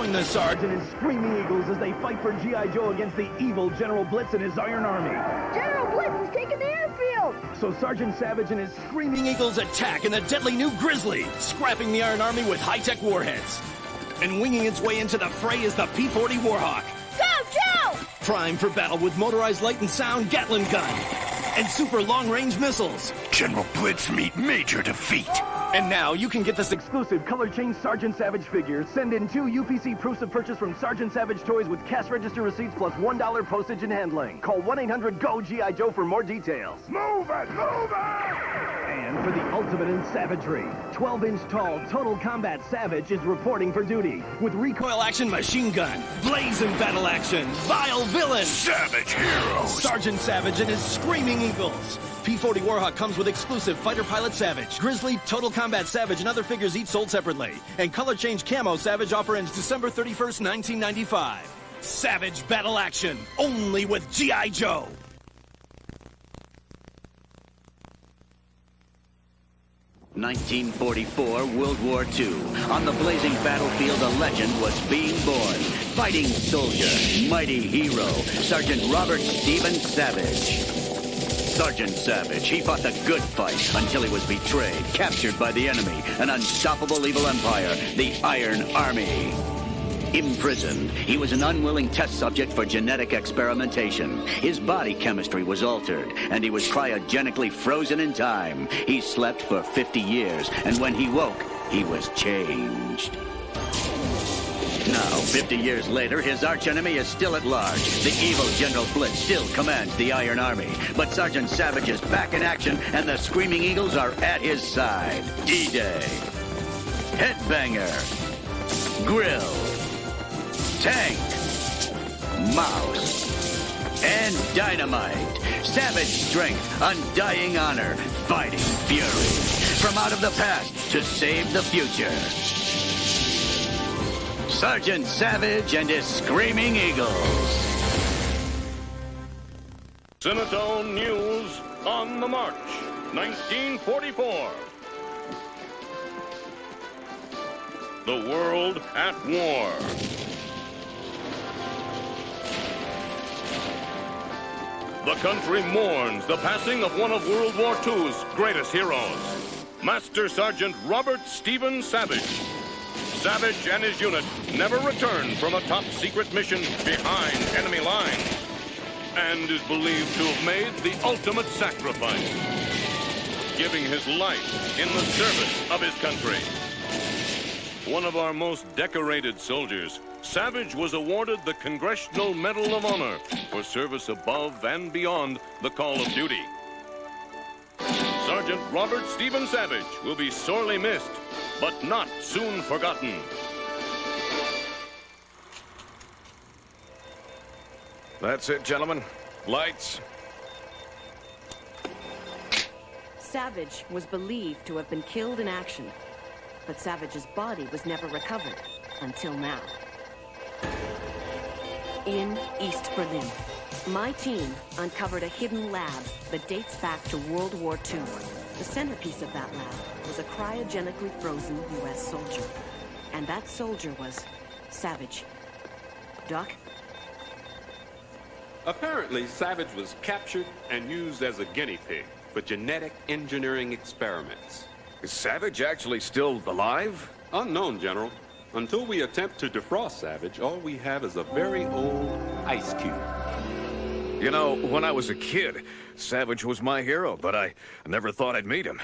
Join the Sergeant and his Screaming Eagles as they fight for G.I. Joe against the evil General Blitz and his Iron Army. General Blitz is taking the airfield! So Sergeant Savage and his Screaming Eagles attack in the deadly new Grizzly, scrapping the Iron Army with high-tech warheads. And winging its way into the fray is the P-40 Warhawk. Go, Joe! Prime for battle with motorized light and sound Gatling gun and super long-range missiles. General Blitz meet major defeat. And now you can get this exclusive color-changed Sergeant Savage figure. Send in 2 UPC proofs of purchase from Sergeant Savage Toys with cash register receipts plus $1 postage and handling. Call 1-800-GO-GI Joe for more details. Move it! Move it! And for the ultimate in savagery, 12-inch tall Total Combat Savage is reporting for duty with recoil action machine gun, blazing battle action, vile villain, Savage heroes, Sergeant Savage and his Screaming Eagles. P-40 Warhawk comes with exclusive Fighter Pilot Savage, Grizzly, Total Combat Savage, and other figures each sold separately. And color change Camo Savage offer ends December 31st, 1995. Savage battle action, only with G.I. Joe. (1944) World War II. On the blazing battlefield, a legend was being born. Fighting soldier, mighty hero, Sergeant Robert Stephen Savage. Sergeant Savage, he fought the good fight until he was betrayed, captured by the enemy, an unstoppable evil empire, the Iron Army. Imprisoned, he was an unwilling test subject for genetic experimentation. His body chemistry was altered, and he was cryogenically frozen in time. He slept for 50 years, and when he woke, he was changed. Now, 50 years later, his archenemy is still at large. The evil General Blitz still commands the Iron Army. But Sergeant Savage is back in action, and the Screaming Eagles are at his side. D-Day. Headbanger. Grill. Tank. Mouse. And Dynamite. Savage strength, undying honor, fighting fury. From out of the past to save the future. Sergeant Savage and his Screaming Eagles. Cinetone News on the March, 1944. The world at war. The country mourns the passing of one of World War II's greatest heroes, Master Sergeant Robert Stephen Savage. Savage and his unit never returned from a top-secret mission behind enemy lines and is believed to have made the ultimate sacrifice, giving his life in the service of his country. One of our most decorated soldiers, Savage was awarded the Congressional Medal of Honor for service above and beyond the call of duty. Sergeant Robert Stephen Savage will be sorely missed, but not soon forgotten. That's it, gentlemen. Lights. Savage was believed to have been killed in action, but Savage's body was never recovered until now. In East Berlin, my team uncovered a hidden lab that dates back to World War II. The centerpiece of that lab was a cryogenically frozen U.S. soldier. And that soldier was Savage. Doc? Apparently, Savage was captured and used as a guinea pig for genetic engineering experiments. Is Savage actually still alive? Unknown, General. Until we attempt to defrost Savage, all we have is a very old ice cube. You know, when I was a kid, Savage was my hero, but I never thought I'd meet him.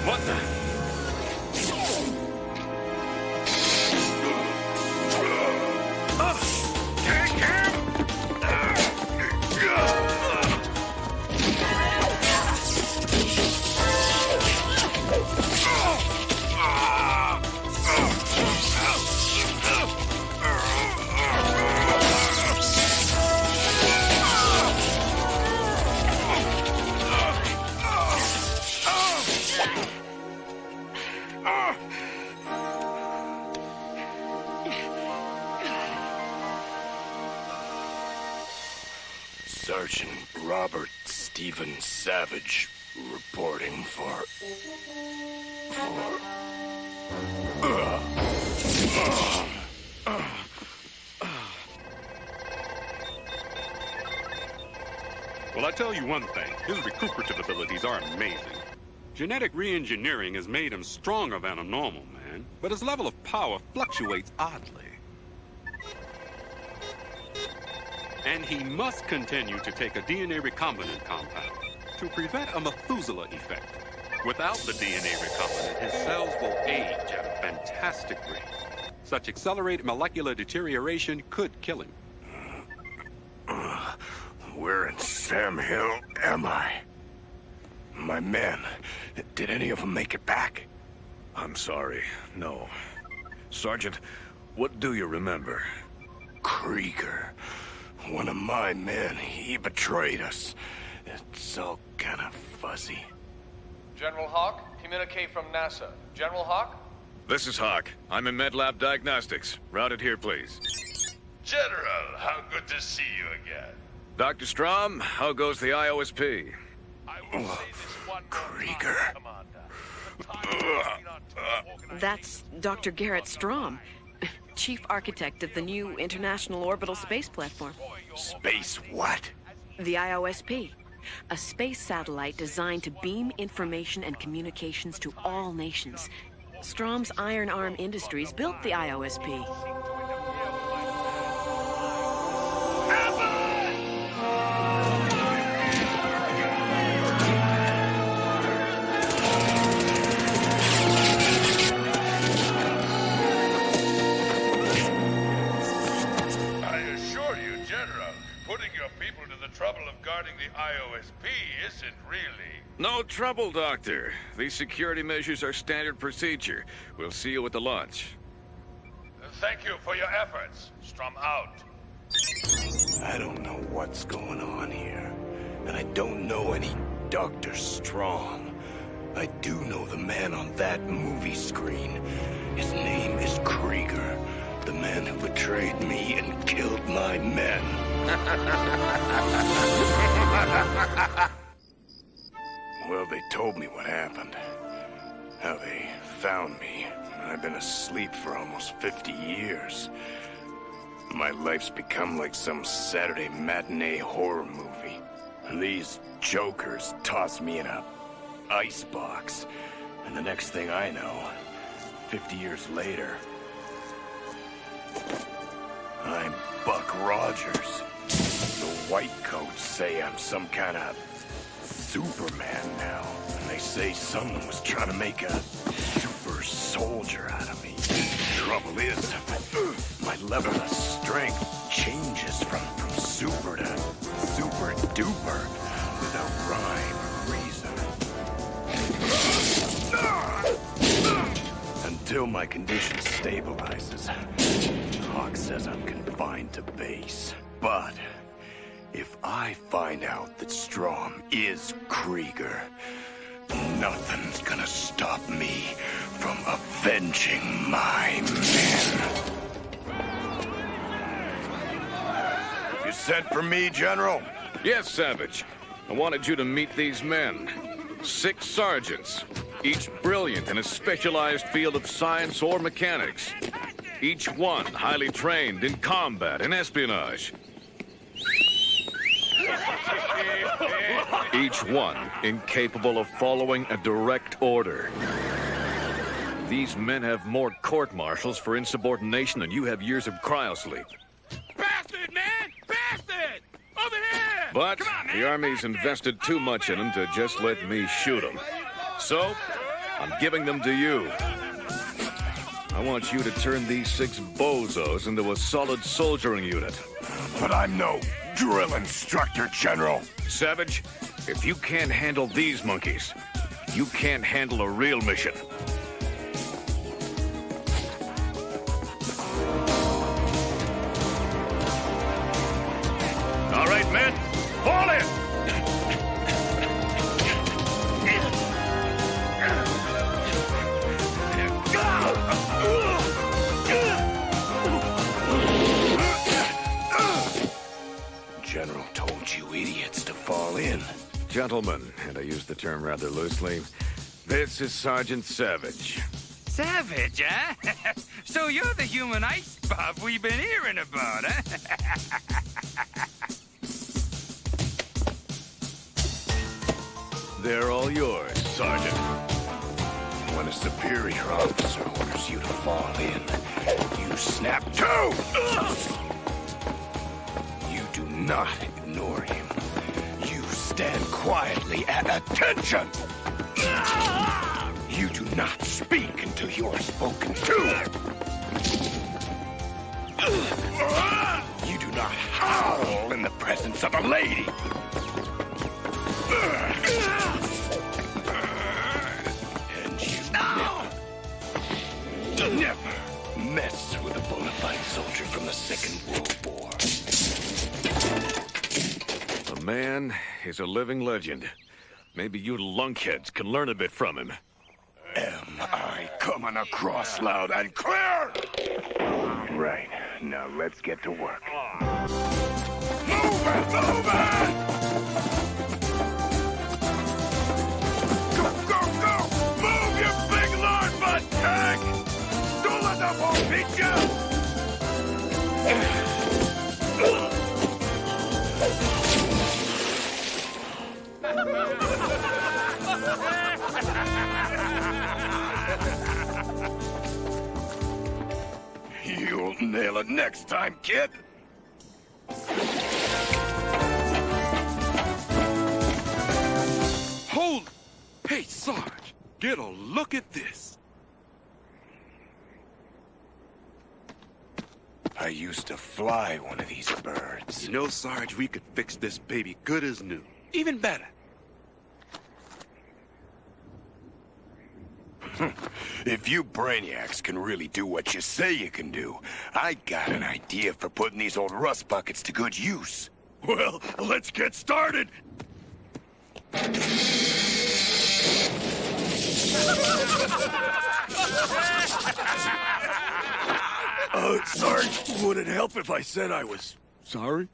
What the? Sergeant Robert Stephen Savage reporting for Well, I tell you one thing. His recuperative abilities are amazing. Genetic re-engineering has made him stronger than a normal man, but his level of power fluctuates oddly. And he must continue to take a DNA recombinant compound to prevent a Methuselah effect. Without the DNA recombinant, his cells will age at a fantastic rate. Such accelerated molecular deterioration could kill him. Where in Sam Hill am I? My men, did any of them make it back? I'm sorry, no. Sergeant, what do you remember? Krieger. One of my men, he betrayed us. It's all kind of fuzzy. General Hawk, communicate from NASA. General Hawk? This is Hawk. I'm in MedLab Diagnostics. Routed here, please. General, how good to see you again. Dr. Strom, how goes the IOSP? I will say this one Krieger. That's Dr. Garrett Strom, Chief Architect of the new International Orbital Space Platform. Space what? The IOSP. A space satellite designed to beam information and communications to all nations. Strom's Iron Arm Industries built the IOSP. Trouble of guarding the IOSP isn't really... No trouble, Doctor. These security measures are standard procedure. We'll see you at the launch. Thank you for your efforts. Strom out. I don't know what's going on here. And I don't know any Dr. Strom. I do know the man on that movie screen. His name is Krieger. The man who betrayed me and killed my men. Well, they told me what happened. How they found me. I've been asleep for almost 50 years. My life's become like some Saturday matinee horror movie. These jokers tossed me in a icebox. And the next thing I know, 50 years later, I'm Buck Rogers. The white coats say I'm some kind of Superman now. And they say someone was trying to make a super soldier out of me. Trouble is, my level of strength changes from super to super duper without rhyme or reason. Until my condition stabilizes. Hawk says I'm confined to base. But if I find out that Strom is Krieger, nothing's gonna stop me from avenging my men. You sent for me, General? Yes, Savage. I wanted you to meet these men. 6 sergeants, each brilliant in a specialized field of science or mechanics. Each one highly trained in combat and espionage. Each one incapable of following a direct order. These men have more court-martials for insubordination than you have years of cryosleep. Bastard, man! Bastard! Over here! But Come on, the Army's invested too much in them to just let me shoot them. So, I'm giving them to you. I want you to turn these 6 bozos into a solid soldiering unit. But I'm no drill instructor, General. Savage, if you can't handle these monkeys, you can't handle a real mission. All right, men, fall in! General told you idiots to fall in. Gentlemen, and I use the term rather loosely, This is Sergeant Savage. Savage, huh? So you're the human ice buff we've been hearing about, huh? They're all yours, Sergeant. When a superior officer orders you to fall in, you snap to! You do not ignore him. You stand quietly at attention! You do not speak until you are spoken to! You do not howl in the presence of a lady! And you never mess with a bona fide soldier from the Second World War. The man is a living legend. Maybe you lunkheads can learn a bit from him. Am I coming across loud and clear? Right. Now let's get to work. Move it! Move it! Go, go, go! Move, you big lard butt tank! Don't let that ball beat you! You'll nail it next time, kid. Hold! Hey, Sarge, get a look at this. I used to fly one of these birds. You know, Sarge, we could fix this baby good as new. Even better. If you brainiacs can really do what you say you can do, I got an idea for putting these old rust buckets to good use. Well, let's get started! Sarge, would it help if I said I was sorry?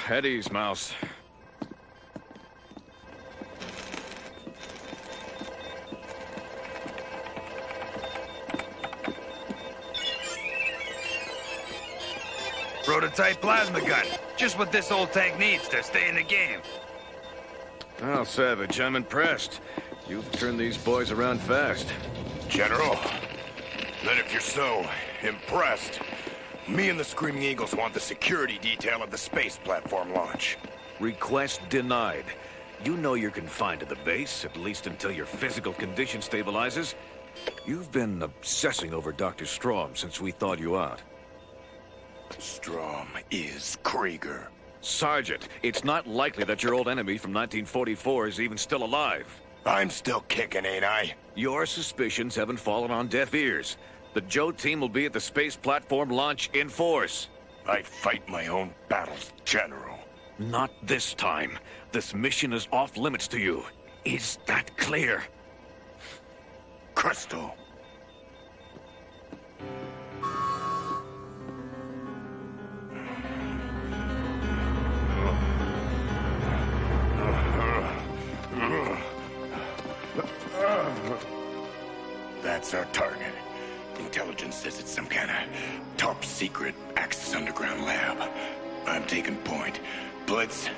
At ease, Mouse. Prototype plasma gun. Just what this old tank needs to stay in the game. Well, Savage, I'm impressed. You've turned these boys around fast. General, then if you're so impressed, me and the Screaming Eagles want the security detail of the space platform launch. Request denied. You know you're confined to the base, at least until your physical condition stabilizes. You've been obsessing over Dr. Strom since we thawed you out. Strom is Krieger. Sergeant, it's not likely that your old enemy from 1944 is even still alive. I'm still kicking, ain't I? Your suspicions haven't fallen on deaf ears. The Joe team will be at the space platform launch in force. I fight my own battles, General. Not this time. This mission is off limits to you. Is that clear? Crystal. That's our target. Intelligence says it's some kind of top-secret Axis underground lab. I'm taking point. Blitz,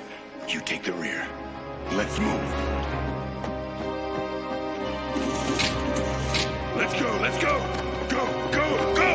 you take the rear. Let's move. Let's go, let's go! Go, go, go!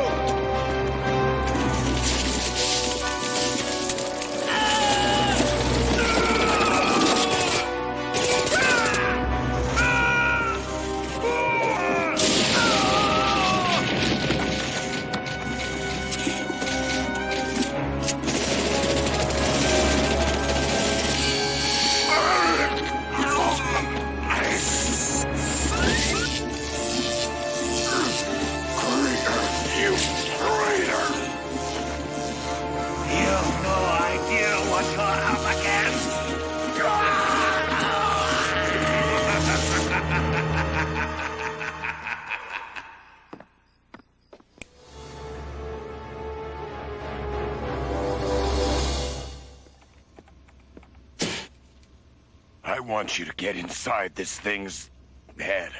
I want you to get inside this thing's head.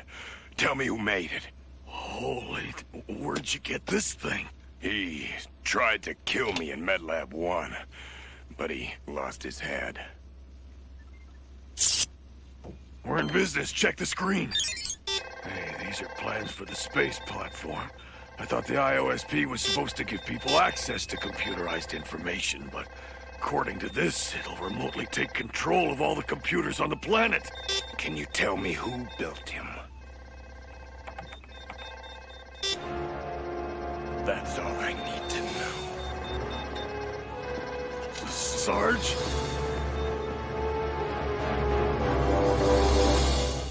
Tell me who made it. Holy, where'd you get this thing? He tried to kill me in MedLab 1, but he lost his head. We're in business. Check the screen. Hey, these are plans for the space platform. I thought the IOSP was supposed to give people access to computerized information, but according to this, it'll remotely take control of all the computers on the planet. Can you tell me who built him? That's all I need to know. Sarge?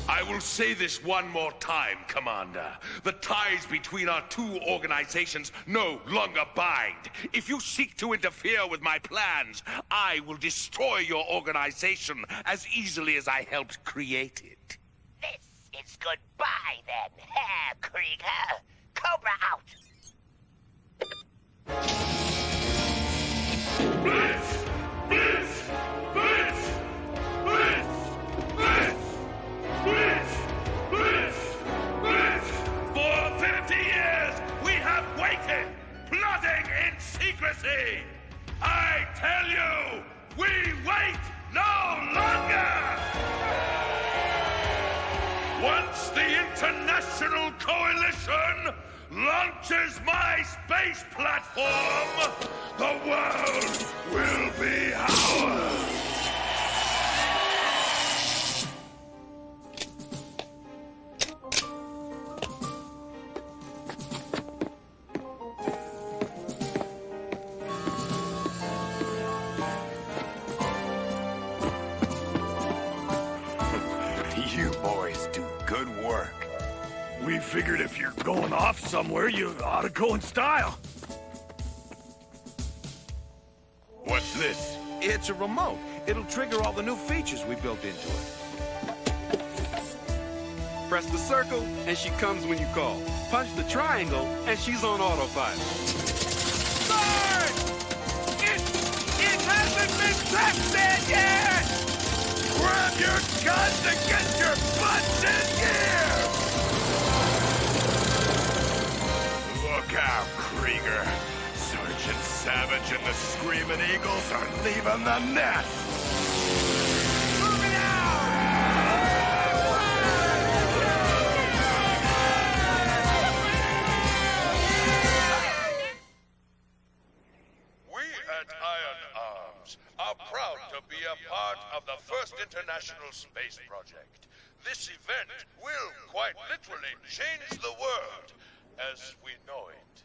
I will say this one more time, Commander. The ties between our two organizations no longer bind. If you seek to interfere with my plans, I will destroy your organization as easily as I helped create it. This is goodbye, then, Herr Krieger. Cobra out. Blitz! Blitz! Blitz! Blitz! Blitz! Blitz! Blitz! Blitz! For 50 years, we have waited, plotting in secrecy. I tell you, we wait no longer! Once the International Coalition launches my space platform, the world will be ours! You boys do good work. We figured if you're going off somewhere, you ought to go in style. What's this? It's a remote. It'll trigger all the new features we built into it. Press the circle, and she comes when you call. Punch the triangle, and she's on autopilot. Sarge! It hasn't been tested yet! Grab your guns and get your butts in gear! Look out, Krieger. Sergeant Savage and the Screaming Eagles are leaving the nest. Moving out! We at Iron Arms are proud to be a part of the first International Space Project. This event will quite literally change the world as we know it.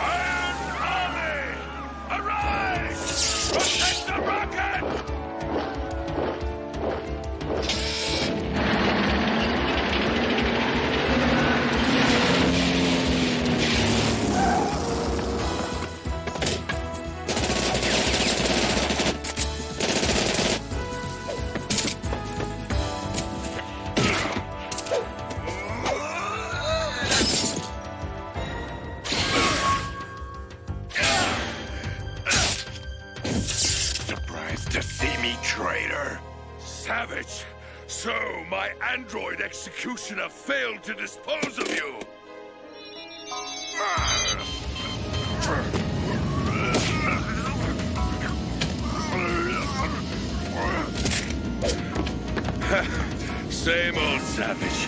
Iron Army! Arise! Protect the rocket! Surprised to see me, traitor. Savage! So my android executioner failed to dispose of you! Same old Savage.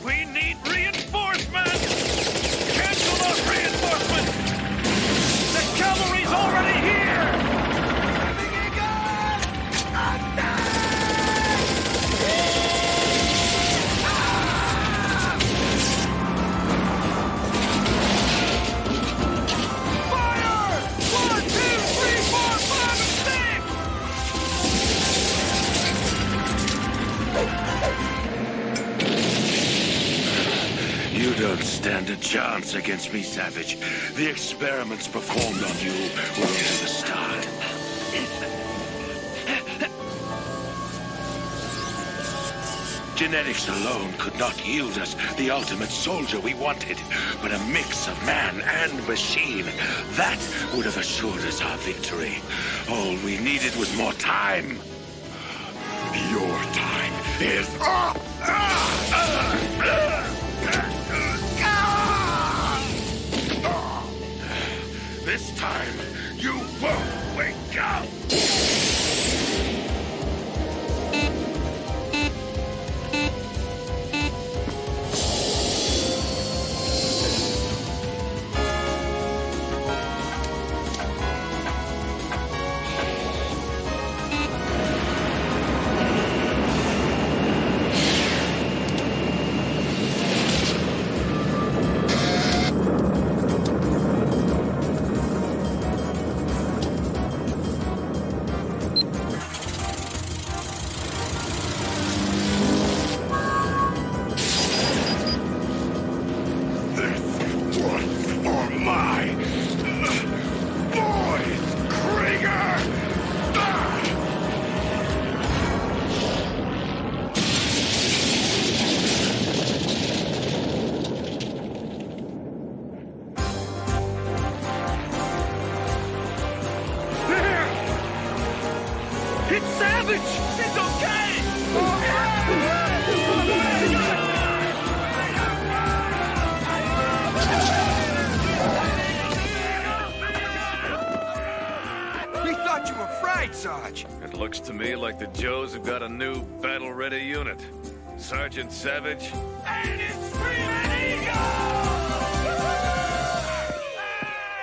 We need reinforcements! Cancel those reinforcements! The cavalry's already here! Fire! 1, 2, 3, 4, 5, and 6! don't stand a chance against me, Savage. The experiments performed on you were only the start. Genetics alone could not yield us the ultimate soldier we wanted, but a mix of man and machine. That would have assured us our victory. All we needed was more time. Your time is up! This time, you won't wake up! It's Savage! It's okay! We thought you were fried, Sarge. It looks to me like the Joes have got a new battle-ready unit. Sergeant Savage. And it's Screaming Eagle!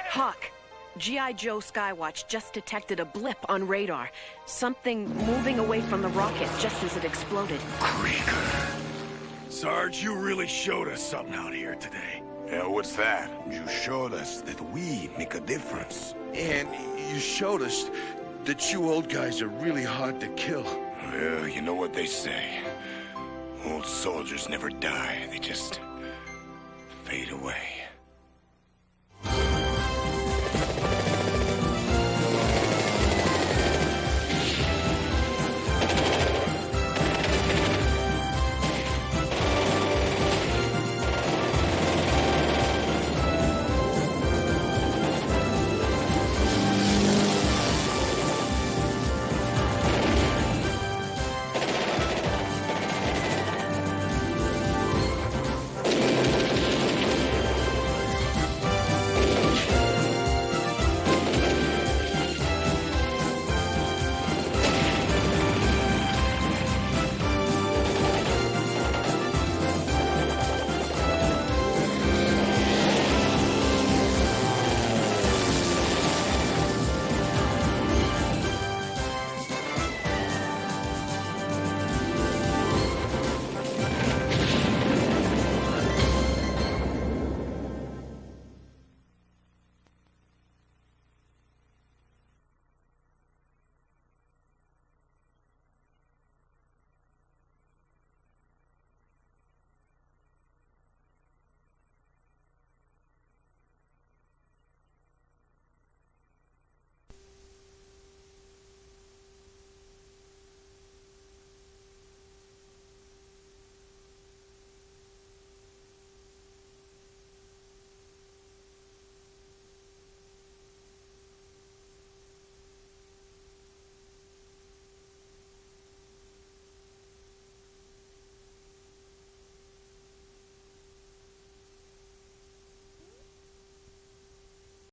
Hawk, G.I. Joe Skywatch just detected a blip on radar. Something moving away from the rocket just as it exploded. Sarge, you really showed us something out here today. Yeah, what's that? You showed us that we make a difference. And you showed us that you old guys are really hard to kill. Well, you know what they say. Old soldiers never die, they just fade away.